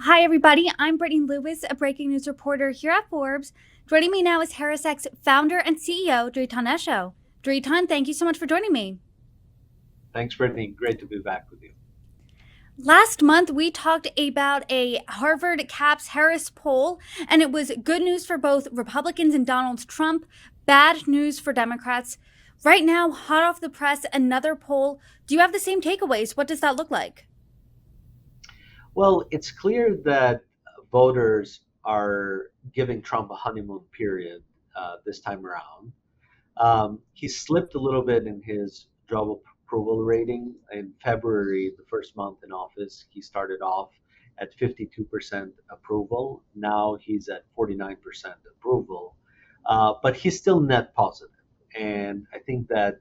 Hi, everybody. I'm Brittany Lewis, a breaking news reporter here at Forbes. Joining me now is HarrisX founder and CEO, Dritan Nesho. Dritan, thank you so much for joining me. Thanks, Brittany. Great to be back with you. Last month, we talked about a Harvard Caps Harris poll, and it was good news for both Republicans and Donald Trump, bad news for Democrats. Right now, hot off the press, another poll. Do you have the same takeaways? What does that look like? Well, it's clear that voters are giving Trump a honeymoon period this time around. He slipped a little bit in his job approval rating. In February, the first month in office, he started off at 52% approval. Now he's at 49% approval, but he's still net positive. And I think that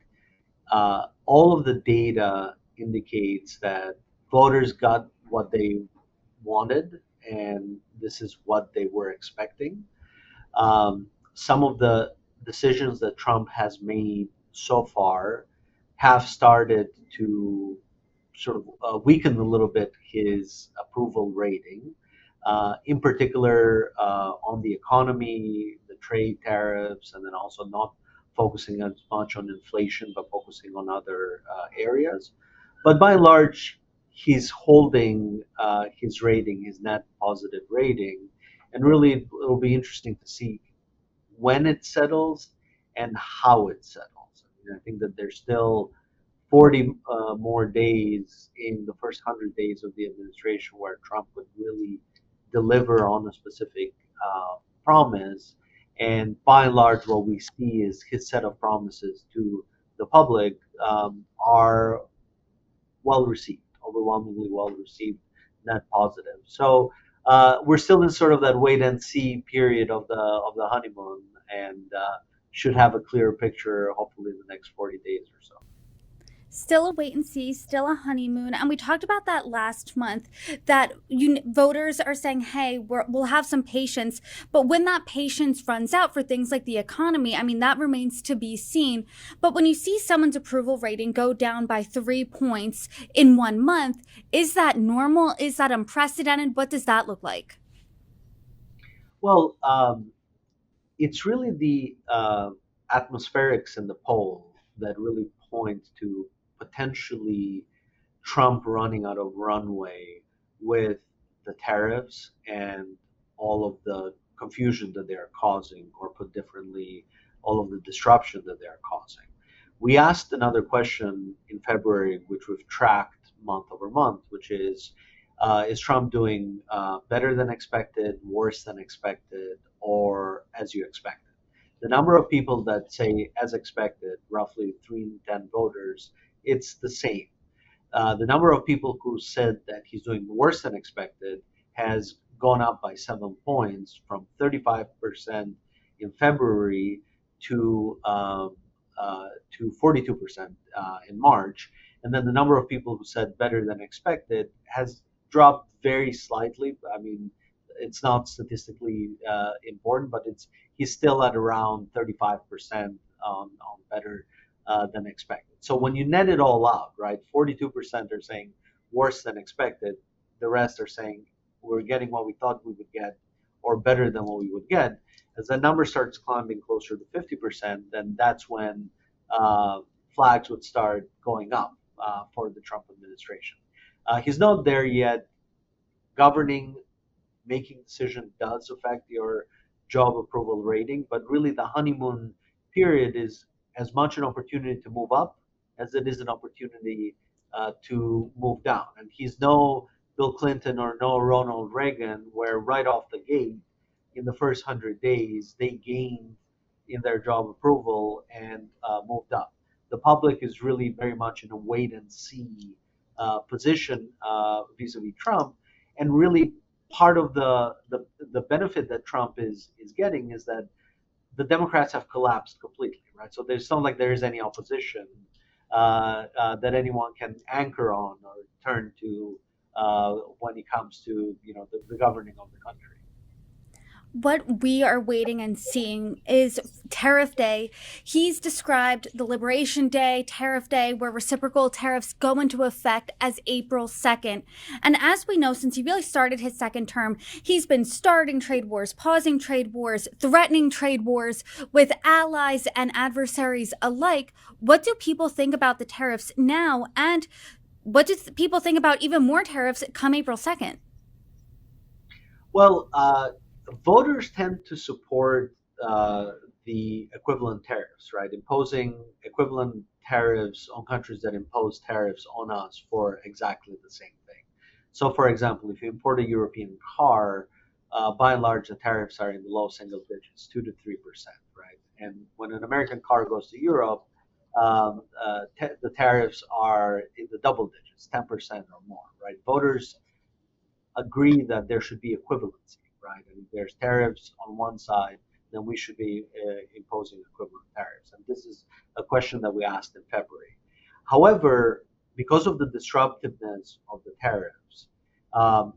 all of the data indicates that voters got what they wanted, and this is what they were expecting. Some of the decisions that Trump has made so far have started to sort of weaken a little bit his approval rating. In particular, on the economy, the trade tariffs, and then also not focusing as much on inflation, but focusing on other areas. But by and large, he's holding his rating, his net positive rating, and really it'll be interesting to see when it settles and how it settles. I think that there's still 40 more days in the first 100 days of the administration where Trump would really deliver on a specific promise. And by and large, what we see is his set of promises to the public are well received, overwhelmingly well received, net positive. So we're still in sort of that wait and see period of the honeymoon, and should have a clearer picture hopefully in the next 40 days or so. Still a wait and see, still a honeymoon. And we talked about that last month that voters are saying, hey, we'll have some patience. But when that patience runs out for things like the economy, I mean, that remains to be seen. But when you see someone's approval rating go down by 3 points in 1 month, is that normal? Is that unprecedented? What does that look like? Well, it's really the atmospherics in the poll that really point to potentially Trump running out of runway with the tariffs and all of the confusion that they are causing, or put differently, all of the disruption that they are causing. We asked another question in February, which we've tracked month over month, which is Trump doing better than expected, worse than expected, or as you expected? The number of people that say as expected, roughly 3 in 10 voters, it's the same. The number of people who said that he's doing worse than expected has gone up by 7 points from 35% in February to 42% in March. And then the number of people who said better than expected has dropped very slightly. I mean, it's not statistically important, but he's still at around 35% on better than expected. So when you net it all out, right, 42% are saying worse than expected. The rest are saying we're getting what we thought we would get, or better than what we would get. As that number starts climbing closer to 50%, then that's when flags would start going up for the Trump administration. He's not there yet. Governing, making decision does affect your job approval rating, but really the honeymoon period is as much an opportunity to move up as it is an opportunity to move down. And he's no Bill Clinton or no Ronald Reagan, where right off the gate, in the first 100 days, they gained in their job approval and moved up. The public is really very much in a wait and see position vis-a-vis Trump, and really part of the benefit that Trump is getting is that the Democrats have collapsed completely, right? So there's not like there is any opposition that anyone can anchor on or turn to when it comes to the governing of the country. What we are waiting and seeing is Tariff Day. He's described the Liberation Day, Tariff Day, where reciprocal tariffs go into effect as April 2nd. And as we know, since he really started his second term, he's been starting trade wars, pausing trade wars, threatening trade wars with allies and adversaries alike. What do people think about the tariffs now? And what do people think about even more tariffs come April 2nd? Well, voters tend to support uh, the equivalent tariffs, right? Imposing equivalent tariffs on countries that impose tariffs on us for exactly the same thing. So, for example, if you import a European car, by and large, the tariffs are in the low single digits, 2 to 3%, right? And when an American car goes to Europe, the tariffs are in the double digits, 10% or more, right? Voters agree that there should be equivalency, right? And if there's tariffs on one side, then we should be imposing equivalent tariffs. And this is a question that we asked in February. However, because of the disruptiveness of the tariffs, um,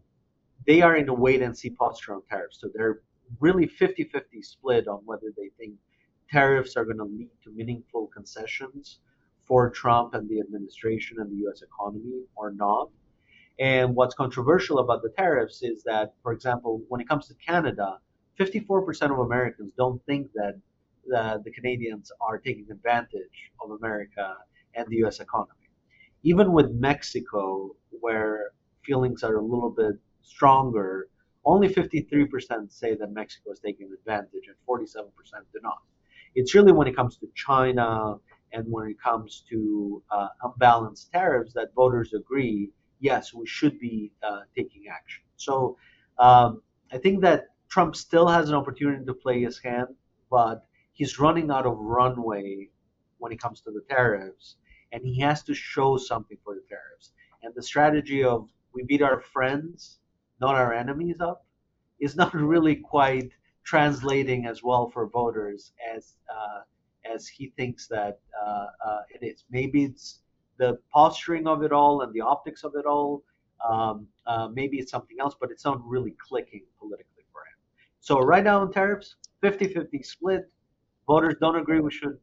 they are in a wait and see posture on tariffs. So they're really 50-50 split on whether they think tariffs are going to lead to meaningful concessions for Trump and the administration and the US economy or not. And what's controversial about the tariffs is that, for example, when it comes to Canada, 54% of Americans don't think that the Canadians are taking advantage of America and the US economy. Even with Mexico, where feelings are a little bit stronger, only 53% say that Mexico is taking advantage and 47% do not. It's really when it comes to China and when it comes to unbalanced tariffs that voters agree, yes, we should be taking action. So I think that Trump still has an opportunity to play his hand, but he's running out of runway when it comes to the tariffs, and he has to show something for the tariffs. And the strategy of we beat our friends, not our enemies up, is not really quite translating as well for voters as he thinks that it is. Maybe it's the posturing of it all and the optics of it all. Maybe it's something else, but it's not really clicking politically for him. So right now in tariffs, 50-50 split. Voters don't agree we should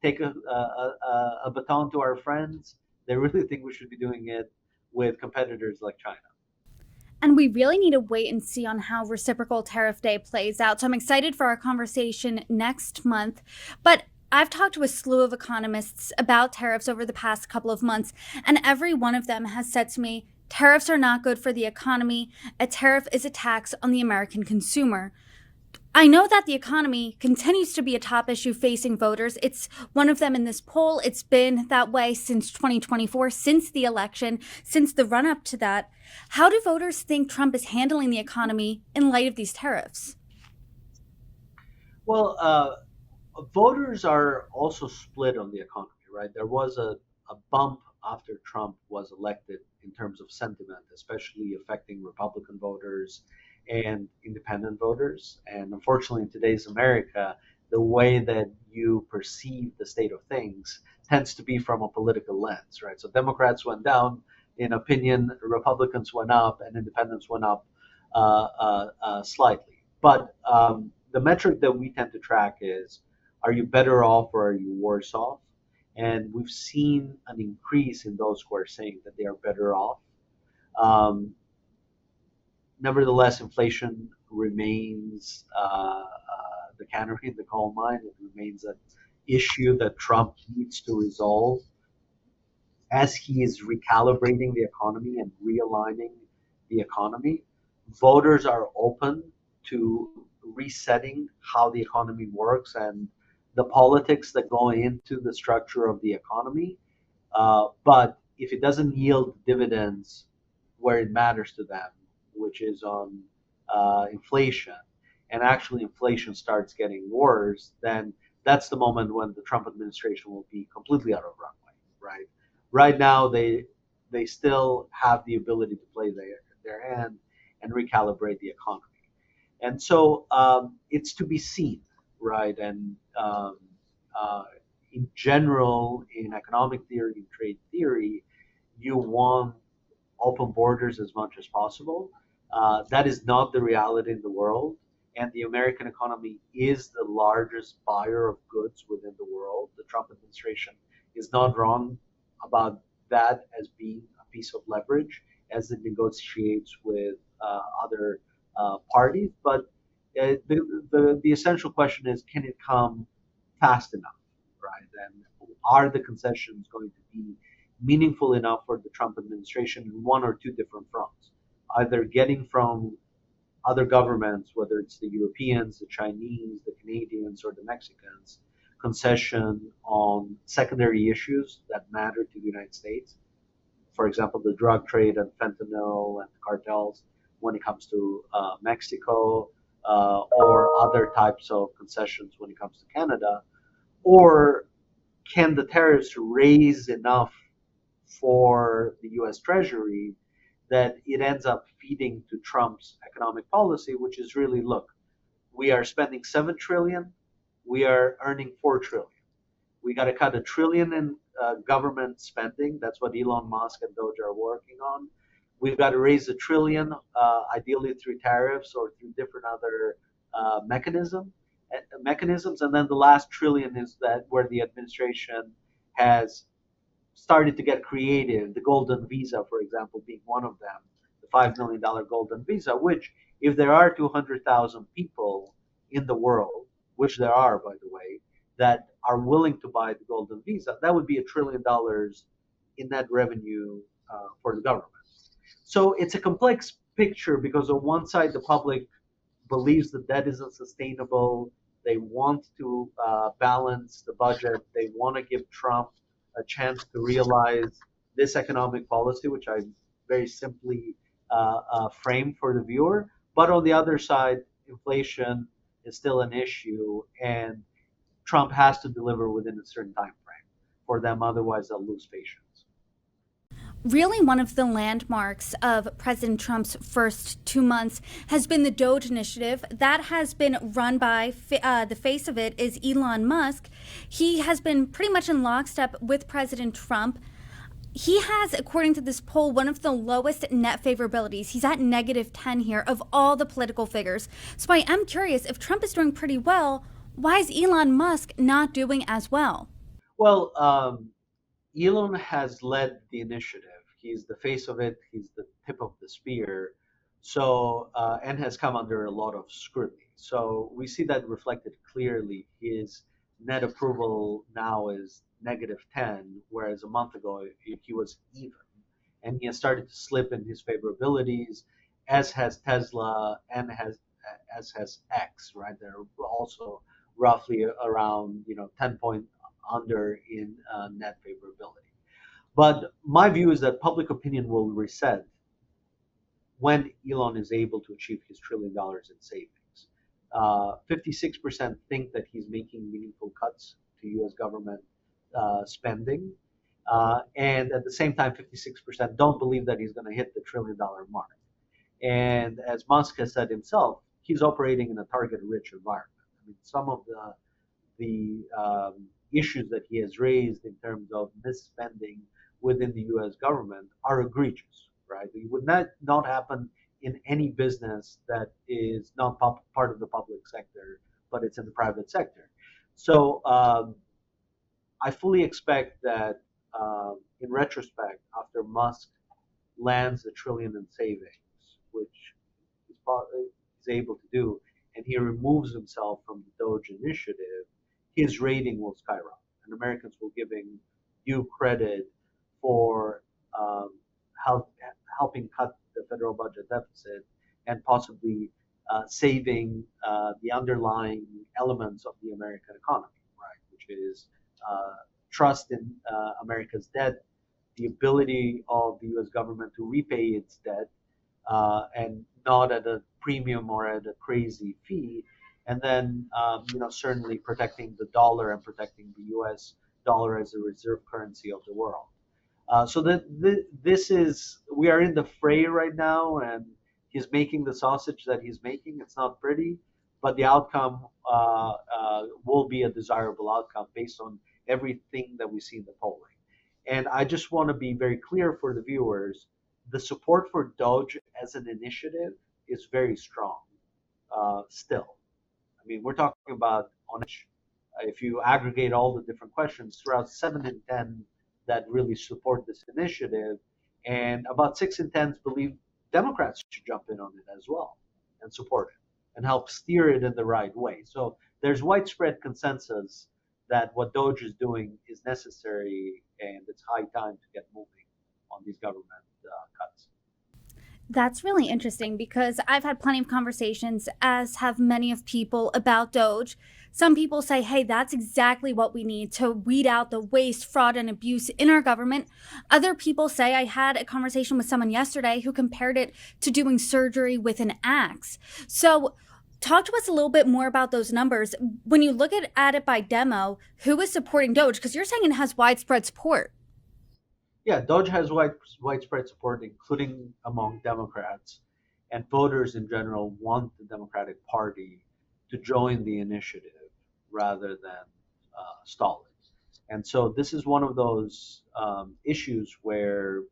take a baton to our friends. They really think we should be doing it with competitors like China. And we really need to wait and see on how reciprocal tariff day plays out. So I'm excited for our conversation next month. But I've talked to a slew of economists about tariffs over the past couple of months, and every one of them has said to me, tariffs are not good for the economy. A tariff is a tax on the American consumer. I know that the economy continues to be a top issue facing voters. It's one of them in this poll. It's been that way since 2024, since the election, since the run up to that. How do voters think Trump is handling the economy in light of these tariffs? Well, voters are also split on the economy, right? There was a bump after Trump was elected in terms of sentiment, especially affecting Republican voters and independent voters. And unfortunately, in today's America, the way that you perceive the state of things tends to be from a political lens, right? So Democrats went down in opinion, Republicans went up, and independents went up slightly. But the metric that we tend to track is, are you better off or are you worse off? And we've seen an increase in those who are saying that they are better off. Um, Nevertheless, inflation remains the canary in the coal mine. It remains an issue that Trump needs to resolve as he is recalibrating the economy and realigning the economy. Voters are open to resetting how the economy works and the politics that go into the structure of the economy. But if it doesn't yield dividends where it matters to them, which is on inflation, and actually inflation starts getting worse, then that's the moment when the Trump administration will be completely out of runway, right? Right now, they still have the ability to play their hand and recalibrate the economy. And so it's to be seen, right? And uh, in general, in economic theory and trade theory, you want open borders as much as possible. That is not the reality in the world. and the American economy is the largest buyer of goods within the world. The Trump administration is not wrong about that as being a piece of leverage as it negotiates with other parties. But the essential question is, can it come fast enough, right? And are the concessions going to be meaningful enough for the Trump administration in one or two different fronts? Either getting from other governments, whether it's the Europeans, the Chinese, the Canadians, or the Mexicans, concession on secondary issues that matter to the United States. For example, the drug trade and fentanyl and cartels when it comes to Mexico, or other types of concessions when it comes to Canada, or can the tariffs raise enough for the US Treasury that it ends up feeding to Trump's economic policy, which is really, look, we are spending 7 trillion, we are earning 4 trillion. We got to cut $1 trillion in government spending. That's what Elon Musk and DOGE are working on. We've got to raise $1 trillion, ideally through tariffs or through different other mechanisms. And then the last trillion is that where the administration has started to get creative. The golden visa, for example, being one of them, the $5 million golden visa, which if there are 200,000 people in the world, which there are, by the way, that are willing to buy the golden visa, that would be $1 trillion in net revenue for the government. So it's a complex picture because on one side, the public believes that that isn't sustainable. They want to balance the budget. They want to give Trump a chance to realize this economic policy, which I very simply frame for the viewer. But on the other side, inflation is still an issue, and Trump has to deliver within a certain time frame for them. Otherwise, they'll lose patience. Really, one of the landmarks of President Trump's first 2 months has been the DOGE initiative. That has been run by, the face of it is Elon Musk. He has been pretty much in lockstep with President Trump. He has, according to this poll, one of the lowest net favorabilities. He's at -10 here of all the political figures. So I am curious, if Trump is doing pretty well, why is Elon Musk not doing as well? Well, Elon has led the initiative. He's the face of it. He's the tip of the spear. So, and has come under a lot of scrutiny. So we see that reflected clearly. His net approval now is -10, whereas a month ago he was even. And he has started to slip in his favorabilities, as has Tesla and as has X, right? They're also roughly around 10 point under in net favorability. But my view is that public opinion will reset when Elon is able to achieve his $1 trillion in savings. 56% think that he's making meaningful cuts to U.S. government spending. And at the same time, 56% don't believe that he's going to hit the $1 trillion mark. And as Musk has said himself, he's operating in a target-rich environment. I mean, some of the issues that he has raised in terms of misspending within the U.S. government are egregious, right? It would not happen in any business that is not part of the public sector, but it's in the private sector. So I fully expect that in retrospect, after Musk lands $1 trillion in savings, which he's able to do, and he removes himself from the DOGE initiative, his rating will skyrocket, and Americans will give him due credit for helping cut the federal budget deficit and possibly saving the underlying elements of the American economy, right? Which is trust in America's debt, the ability of the U.S. government to repay its debt, and not at a premium or at a crazy fee, and then certainly protecting the dollar and protecting the U.S. dollar as a reserve currency of the world. So that we are in the fray right now, and he's making the sausage that he's making. It's not pretty, but the outcome will be a desirable outcome based on everything that we see in the polling. And I just want to be very clear for the viewers: the support for DOGE as an initiative is very strong. still. I mean, we're talking about on if you aggregate all the different questions, throughout 7 in 10 that really support this initiative, and about 6 in 10 believe Democrats should jump in on it as well and support it and help steer it in the right way. So there's widespread consensus that what Doge is doing is necessary and it's high time to get moving on these government cuts. That's really interesting because I've had plenty of conversations, as have many of people, about Doge. Some people say, hey, that's exactly what we need to weed out the waste, fraud, and abuse in our government. Other people say, I had a conversation with someone yesterday who compared it to doing surgery with an axe. So, talk to us a little bit more about those numbers. When you look at it by demo, who is supporting Doge? Because you're saying it has widespread support. Yeah, Doge has widespread support, including among Democrats, and voters in general want the Democratic Party to join the initiative rather than stall it. And so this is one of those issues where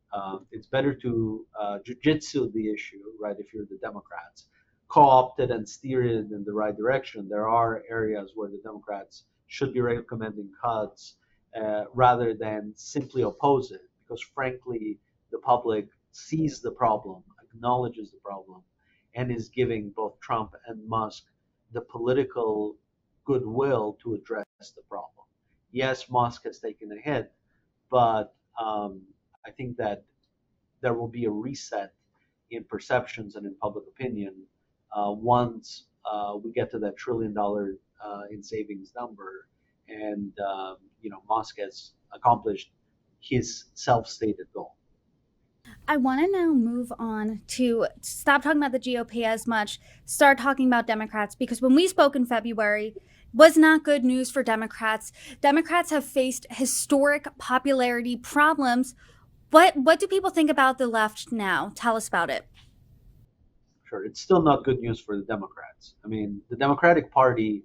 it's better to jujitsu the issue, right? If you're the Democrats, co-opt it and steer it in the right direction. There are areas where the Democrats should be recommending cuts rather than simply oppose it, because frankly, the public sees the problem, acknowledges the problem, and is giving both Trump and Musk the political goodwill to address the problem. Yes, Musk has taken a hit, but I think that there will be a reset in perceptions and in public opinion once we get to that $1 trillion in savings number, and Musk has accomplished his self-stated goal. I want to now move on to stop talking about the GOP as much, start talking about Democrats, because when we spoke in February, was not good news for Democrats. Democrats have faced historic popularity problems. What do people think about the left now? Tell us about it. Sure, it's still not good news for the Democrats. I mean, the Democratic Party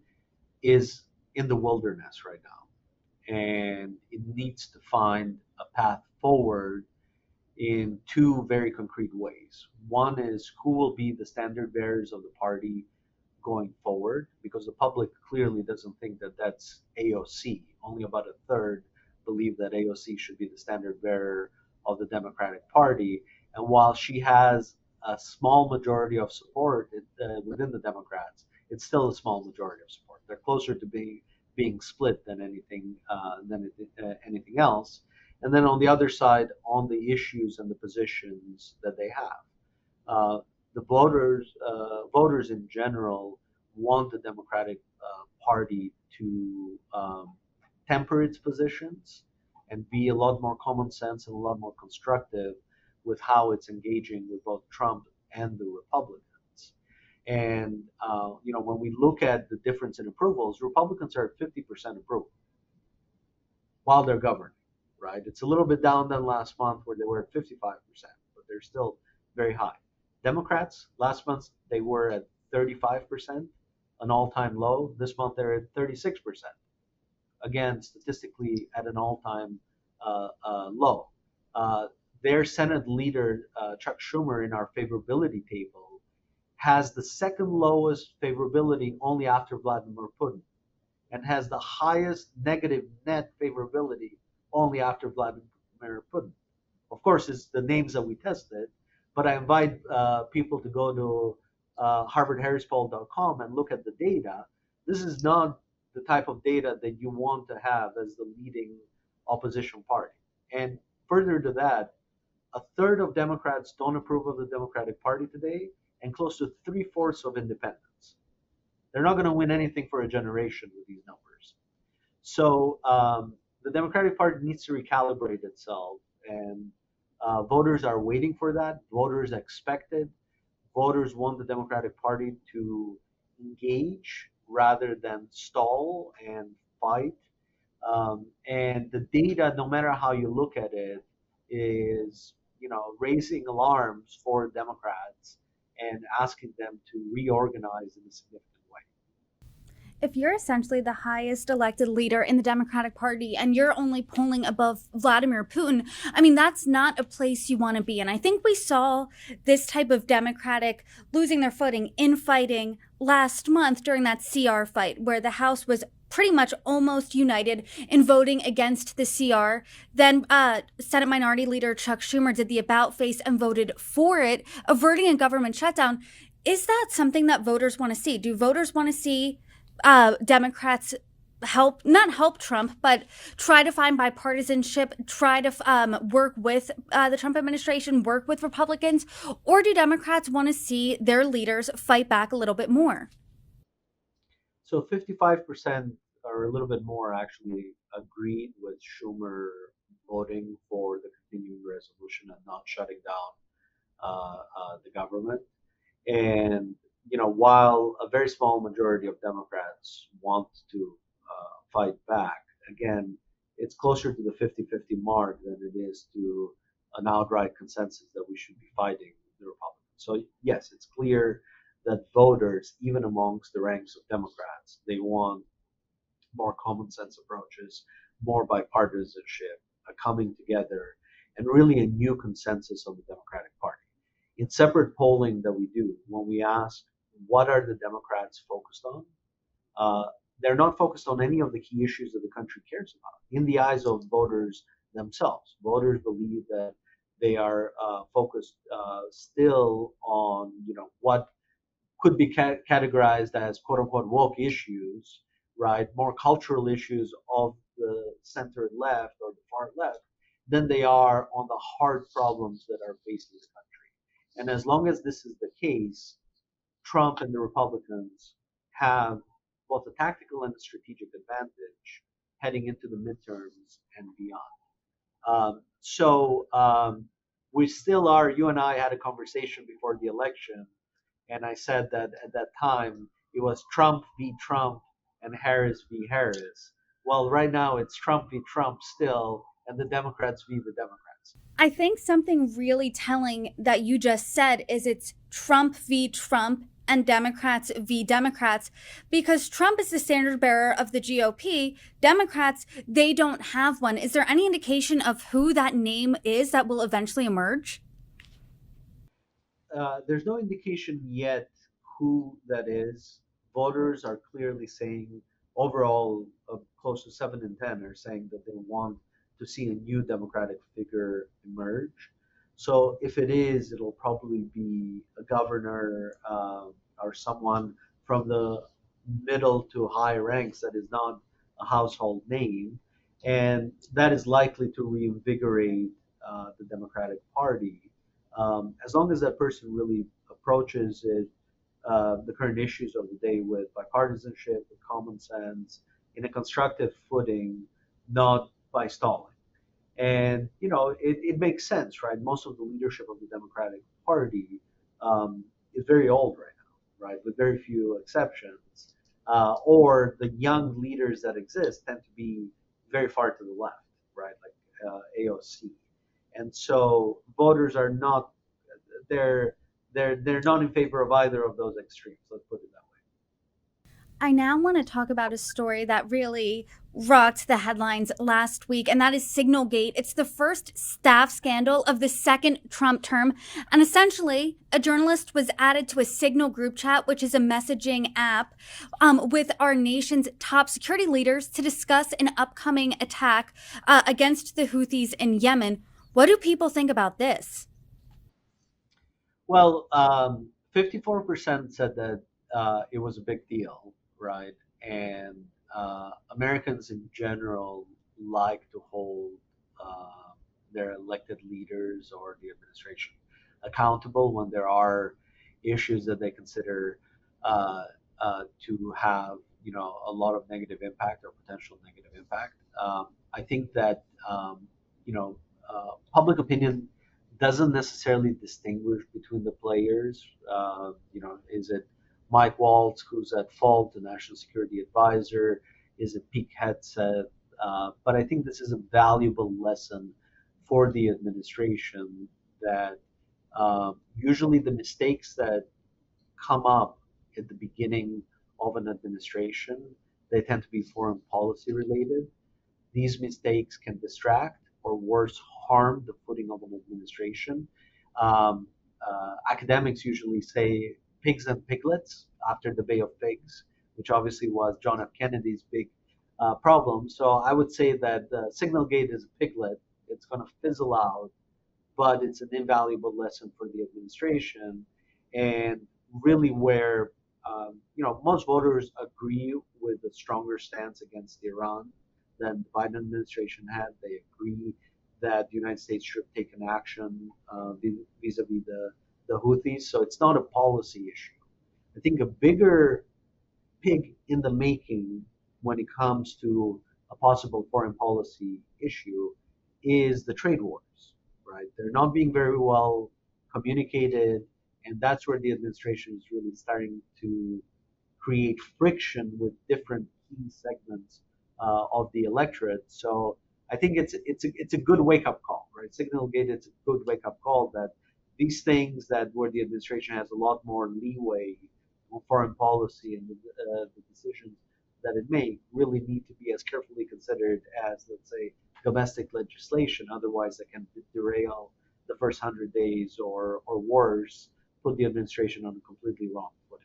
is in the wilderness right now, and it needs to find a path forward in two very concrete ways. One is who will be the standard bearers of the party going forward, because the public clearly doesn't think that that's AOC. Only about a third believe that AOC should be the standard bearer of the Democratic Party. And while she has a small majority of support within the Democrats, it's still a small majority of support. They're closer to being split than anything else. And then on the other side, on the issues and the positions that they have, the voters in general want the Democratic Party to temper its positions and be a lot more common sense and a lot more constructive with how it's engaging with both Trump and the Republicans. And when we look at the difference in approvals, Republicans are at 50% approval while they're governing, right? It's a little bit down than last month where they were at 55%, but they're still very high. Democrats, last month they were at 35%, an all-time low. This month they're at 36%. Again, statistically at an all-time low. Their Senate leader, Chuck Schumer, in our favorability table, has the second lowest favorability only after Vladimir Putin, and has the highest negative net favorability only after Vladimir Putin. Of course, it's the names that we tested, but I invite people to go to HarvardHarrisPoll.com and look at the data. This is not the type of data that you want to have as the leading opposition party. And further to that, a third of Democrats don't approve of the Democratic Party today, and close to three-fourths of independents. They're not going to win anything for a generation with these numbers. So the Democratic Party needs to recalibrate itself, and voters are waiting for that. Voters expect it. Voters want the Democratic Party to engage rather than stall and fight. And the data, no matter how you look at it, is raising alarms for Democrats and asking them to reorganize in a significant way. If you're essentially the highest elected leader in the Democratic Party and you're only polling above Vladimir Putin, I mean, that's not a place you want to be. And I think we saw this type of Democratic losing their footing, infighting last month during that CR fight, where the House was pretty much almost united in voting against the CR. Then Senate Minority Leader Chuck Schumer did the about face and voted for it, averting a government shutdown. Is that something that voters want to see? Do voters want to see Democrats not help Trump, but try to find bipartisanship, try to work with the Trump administration, work with Republicans? Or do Democrats want to see their leaders fight back a little bit more? So 55% or a little bit more actually agreed with Schumer voting for the continuing resolution and not shutting down the government. And while a very small majority of Democrats want to fight back, again, it's closer to the 50-50 mark than it is to an outright consensus that we should be fighting the Republicans. So yes, it's clear that voters, even amongst the ranks of Democrats, they want more common sense approaches, more bipartisanship, a coming together, and really a new consensus of the Democratic Party. In separate polling that we do, when we ask what are the Democrats focused on, uh, they're not focused on any of the key issues that the country cares about. In the eyes of voters themselves, voters believe that they are focused still on what could be categorized as quote unquote woke issues, right? More cultural issues of the center left or the far left than they are on the hard problems that are facing the country. And as long as this is the case, Trump and the Republicans have both a tactical and a strategic advantage heading into the midterms and beyond. So we still are. You and I had a conversation before the election, and I said that at that time it was Trump v. Trump and Harris v. Harris. Well, right now it's Trump v. Trump still, and the Democrats v. the Democrats. I think something really telling that you just said is it's Trump v. Trump and Democrats v. Democrats, because Trump is the standard bearer of the GOP. Democrats, they don't have one. Is there any indication of who that name is that will eventually emerge? There's no indication yet who that is. Voters are clearly saying, overall, close to 7 in 10 are saying that they want to see a new Democratic figure emerge. So if it is, it'll probably be a governor or someone from the middle to high ranks that is not a household name. And that is likely to reinvigorate the Democratic Party as long as that person really approaches it, the current issues of the day with bipartisanship, with common sense, in a constructive footing, not by stalling. And it makes sense, right? Most of the leadership of the Democratic Party is very old right now, right, with very few exceptions. Or the young leaders that exist tend to be very far to the left, right, like AOC. And so voters are not they're they're not in favor of either of those extremes. Let's put it that way. I now want to talk about a story that really rocked the headlines last week, and that is Signalgate. It's the first staff scandal of the second Trump term. And essentially, a journalist was added to a Signal group chat, which is a messaging app, with our nation's top security leaders to discuss an upcoming attack against the Houthis in Yemen. What do people think about this? Well, 54% said that it was a big deal, right? And Americans in general like to hold uh, their elected leaders or the administration accountable when there are issues that they consider uh, to have, a lot of negative impact or potential negative impact. I think that public opinion doesn't necessarily distinguish between the players. Is it Mike Waltz who's at fault, the national security advisor? Is it Pete Hegseth? But I think this is a valuable lesson for the administration that usually the mistakes that come up at the beginning of an administration. They tend to be foreign policy related. These mistakes can distract or worse, harm the footing of an administration. Um, Academics usually say pigs and piglets after the Bay of Pigs, which obviously was John F. Kennedy's big problem. So I would say that Signalgate is a piglet. It's going to fizzle out, but it's an invaluable lesson for the administration, and really where most voters agree with a stronger stance against Iran than the Biden administration had. They agree that the United States should take an action vis-a-vis the Houthis. So it's not a policy issue. I think a bigger pig in the making when it comes to a possible foreign policy issue is the trade wars, right? They're not being very well communicated, and that's where the administration is really starting to create friction with different key segments of the electorate. So I think it's a good wake up call, right? Signalgate, it's a good wake up call that these things that where the administration has a lot more leeway on foreign policy and the decisions that it make really need to be as carefully considered as, let's say, domestic legislation. Otherwise, that can derail the first 100 days or worse, put the administration on a completely wrong footing.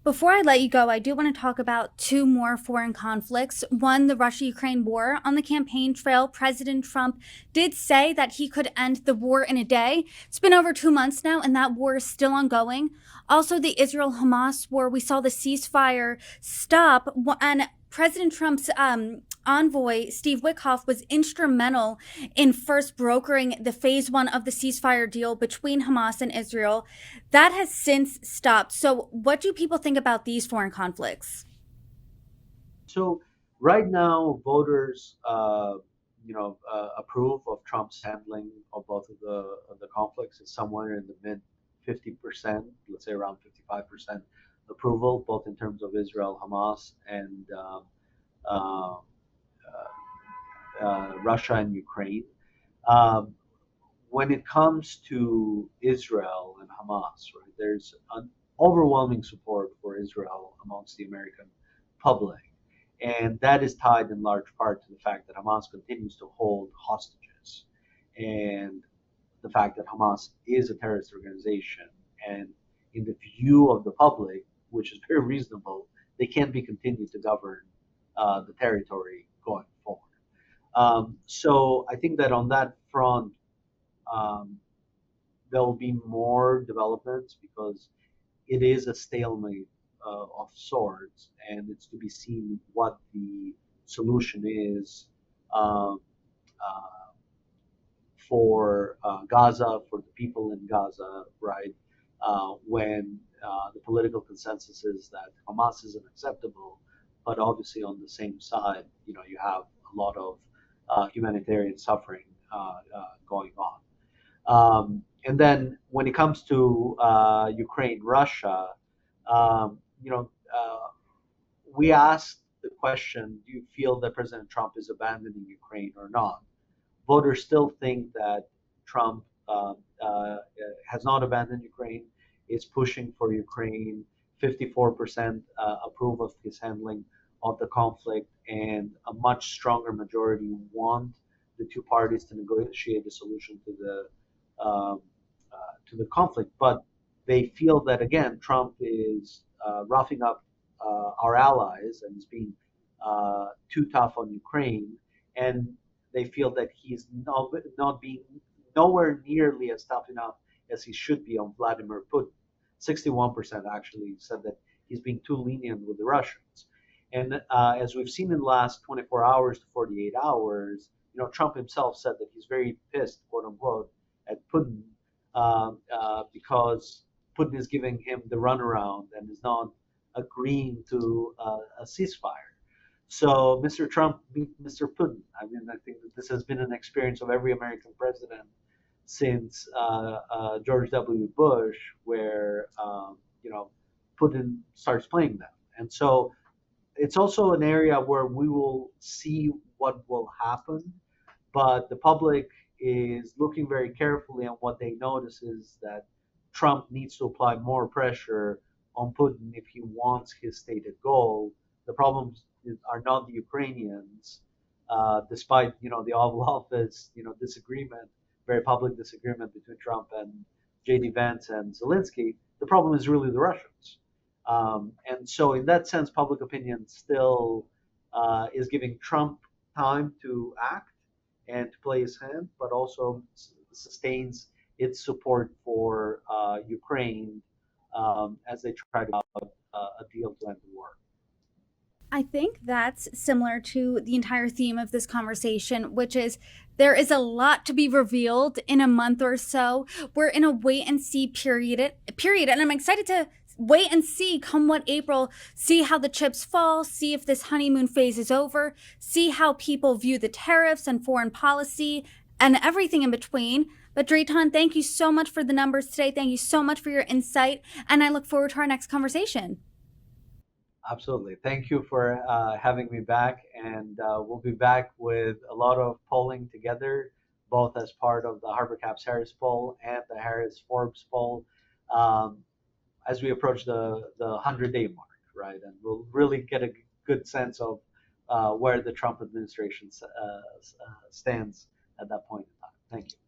Before I let you go, I do want to talk about two more foreign conflicts. One, the Russia-Ukraine war. On the campaign trail, President Trump did say that he could end the war in a day. It's been over 2 months now, and that war is still ongoing. Also, the Israel-Hamas war, we saw the ceasefire stop, and President Trump's envoy, Steve Witkoff, was instrumental in first brokering the phase one of the ceasefire deal between Hamas and Israel. That has since stopped. So what do people think about these foreign conflicts? So right now, voters, approve of Trump's handling of both of the conflicts. It's somewhere in the mid 50%, let's say around 55% approval, both in terms of Israel, Hamas, and uh, Russia and Ukraine. Um, when it comes to Israel and Hamas, right, there's an overwhelming support for Israel amongst the American public. And that is tied in large part to the fact that Hamas continues to hold hostages and the fact that Hamas is a terrorist organization. And in the view of the public, which is very reasonable, they can't be continued to govern the territory going forward. So I think that on that front, um, there will be more developments because it is a stalemate of sorts, and it's to be seen what the solution is um, uh, for Gaza, for the people in Gaza, right? When the political consensus is that Hamas is unacceptable, but obviously on the same side, you have a lot of humanitarian suffering going on. And then when it comes to Ukraine, Russia, um, you know, uh, we asked the question: do you feel that President Trump is abandoning Ukraine or not? Voters still think that Trump has not abandoned Ukraine, is pushing for Ukraine. 54% approve of his handling of the conflict, and a much stronger majority want the two parties to negotiate a solution um, to the conflict. But they feel that again, Trump is roughing up our allies and is being too tough on Ukraine, and they feel that he's not being nowhere nearly as tough enough as he should be on Vladimir Putin. 61% actually said that he's being too lenient with the Russians. And as we've seen in the last 24 hours to 48 hours, Trump himself said that he's very pissed, quote unquote, at Putin because Putin is giving him the runaround and is not agreeing to a ceasefire. So Mr. Trump beat Mr. Putin. I mean, I think that this has been an experience of every American president since George W. Bush, where Putin starts playing them. And so it's also an area where we will see what will happen, but the public is looking very carefully, and what they notice is that Trump needs to apply more pressure on Putin if he wants his stated goal. The problems are not the Ukrainians, despite the Oval Office disagreement, very public disagreement between Trump and J.D. Vance and Zelensky. The problem is really the Russians. And so, in that sense, public opinion still is giving Trump time to act and to play his hand, but also sustains its support for Ukraine as they try to get a deal to end the war. I think that's similar to the entire theme of this conversation, which is there is a lot to be revealed in a month or so. We're in a wait and see period, and I'm excited to wait and see come what April, see how the chips fall, see if this honeymoon phase is over, see how people view the tariffs and foreign policy and everything in between. But Dritan, thank you so much for the numbers today. Thank you so much for your insight, and I look forward to our next conversation. Absolutely. Thank you for having me back. And we'll be back with a lot of polling together, both as part of the Harbor Caps Harris poll and the Harris Forbes poll, um, as we approach the 100-day mark, right? And we'll really get a good sense of where the Trump administration stands at that point in time. Thank you.